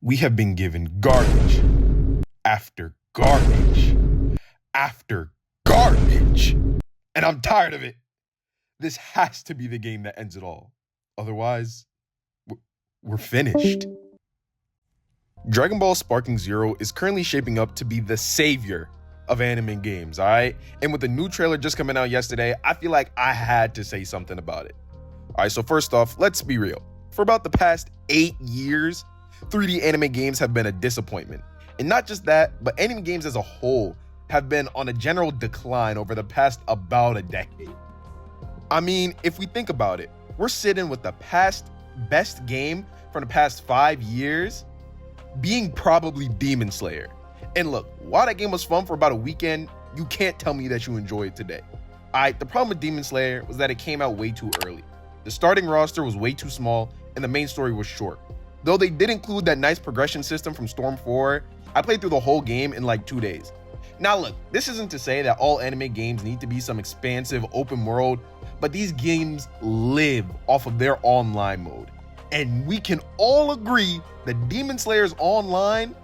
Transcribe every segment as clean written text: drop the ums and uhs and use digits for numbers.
we have been given garbage after garbage after garbage. And I'm tired of it. This has to be the game that ends it all. Otherwise, we're finished. Dragon Ball Sparking Zero is currently shaping up to be the savior of anime games, all right? And with the new trailer just coming out yesterday, I feel like I had to say something about it. All right, so first off, let's be real. For about the past 8 years, 3D anime games have been a disappointment. And not just that, but anime games as a whole have been on a general decline over the past about a decade. I mean, if we think about it, we're sitting with the past best game from the past 5 years being probably Demon Slayer. And look, while that game was fun for about a weekend, you can't tell me that you enjoy it today. The problem with Demon Slayer was that it came out way too early. The starting roster was way too small, and the main story was short. Though they did include that nice progression system from Storm 4, I played through the whole game in like 2 days. Now look, this isn't to say that all anime games need to be some expansive open world, but these games live off of their online mode. And we can all agree that Demon Slayer's online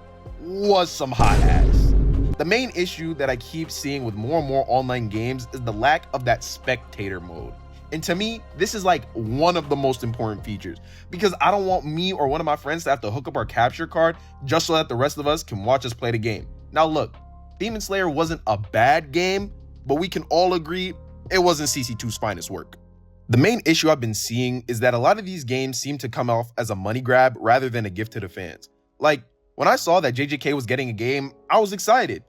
was some hot ass. The main issue that I keep seeing with more and more online games is the lack of that spectator mode. And to me, this is like one of the most important features, because I don't want me or one of my friends to have to hook up our capture card just so that the rest of us can watch us play the game. Now look, Demon Slayer wasn't a bad game, but we can all agree it wasn't CC2's finest work. The main issue I've been seeing is that a lot of these games seem to come off as a money grab rather than a gift to the fans. Like, when I saw that JJK was getting a game, I was excited.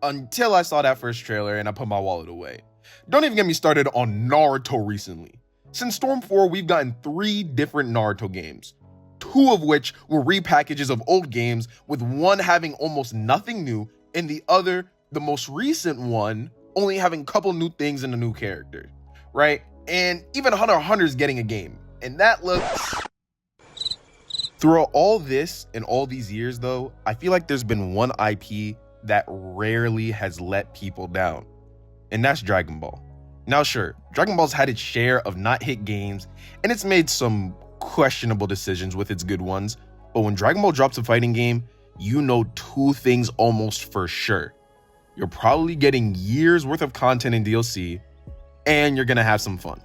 Until I saw that first trailer and I put my wallet away. Don't even get me started on Naruto recently. Since Storm 4, we've gotten 3 different Naruto games, 2 of which were repackages of old games, with one having almost nothing new, and the other, the most recent one, only having a couple new things and a new character, right? And even Hunter x Hunter is getting a game, and that looks... Throughout all this and all these years though, I feel like there's been one IP that rarely has let people down, and that's Dragon Ball. Now sure, Dragon Ball's had its share of not hit games, and it's made some questionable decisions with its good ones, but when Dragon Ball drops a fighting game, you know 2 things almost for sure. You're probably getting years worth of content in DLC, and you're gonna have some fun.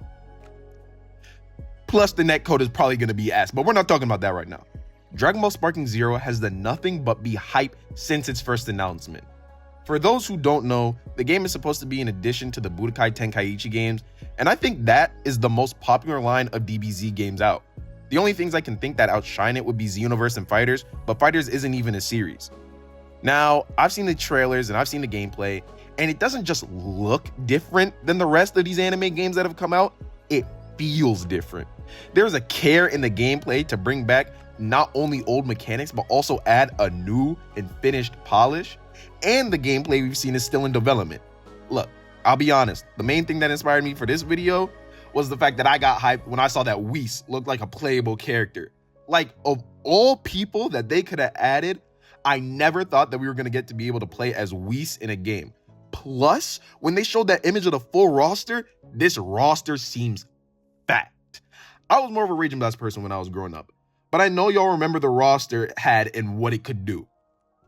Plus the netcode is probably gonna be ass, but we're not talking about that right now. Dragon Ball Sparking Zero has done nothing but be hype since its first announcement. For those who don't know, the game is supposed to be an addition to the Budokai Tenkaichi games, and I think that is the most popular line of DBZ games out. The only things I can think that outshine it would be Xenoverse and Fighters, but Fighters isn't even a series. Now, I've seen the trailers and I've seen the gameplay, and it doesn't just look different than the rest of these anime games that have come out, it feels different. There's a care in the gameplay to bring back not only old mechanics, but also add a new and finished polish, and the gameplay we've seen is still in development. Look, I'll be honest, the main thing that inspired me for this video was the fact that I got hyped when I saw that Whis looked like a playable character. Like, of all people that they could have added, I never thought that we were going to get to be able to play as Whis in a game. Plus, when they showed that image of the full roster, this roster seems fat. I was more of a Raging Blast person when I was growing up, but I know y'all remember the roster had and what it could do.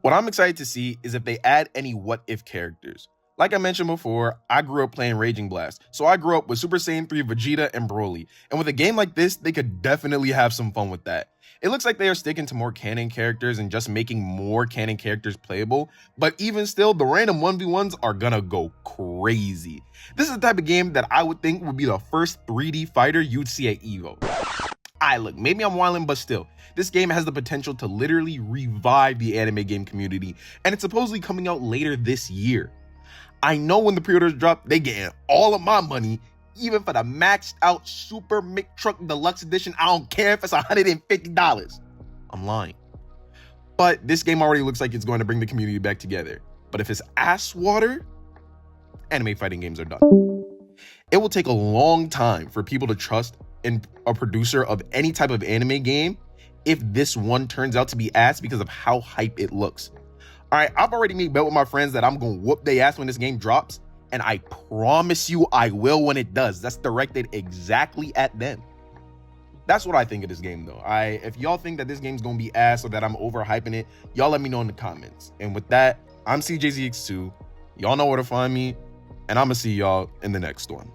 What I'm excited to see is if they add any what-if characters. Like I mentioned before, I grew up playing Raging Blast, so I grew up with Super Saiyan 3 Vegeta and Broly, and with a game like this, they could definitely have some fun with that. It looks like they are sticking to more canon characters and just making more canon characters playable, but even still, the random 1v1s are gonna go crazy. This is the type of game that I would think would be the first 3D fighter you'd see at EVO. Look, maybe I'm wildin', but still, this game has the potential to literally revive the anime game community, and it's supposedly coming out later this year. I know when the pre-orders drop, they getting all of my money, even for the maxed out Super Mick Truck Deluxe Edition. I don't care if it's $150. I'm lying. But this game already looks like it's going to bring the community back together. But if it's ass water, anime fighting games are done. It will take a long time for people to trust in a producer of any type of anime game if this one turns out to be ass because of how hype it looks. All right, I've already made bet with my friends that I'm going to whoop their ass when this game drops, and I promise you I will when it does. That's directed exactly at them. That's what I think of this game, though. If y'all think that this game's gonna be ass or that I'm overhyping it, y'all let me know in the comments. And with that, I'm CJZX2. Y'all know where to find me, and I'm gonna see y'all in the next one.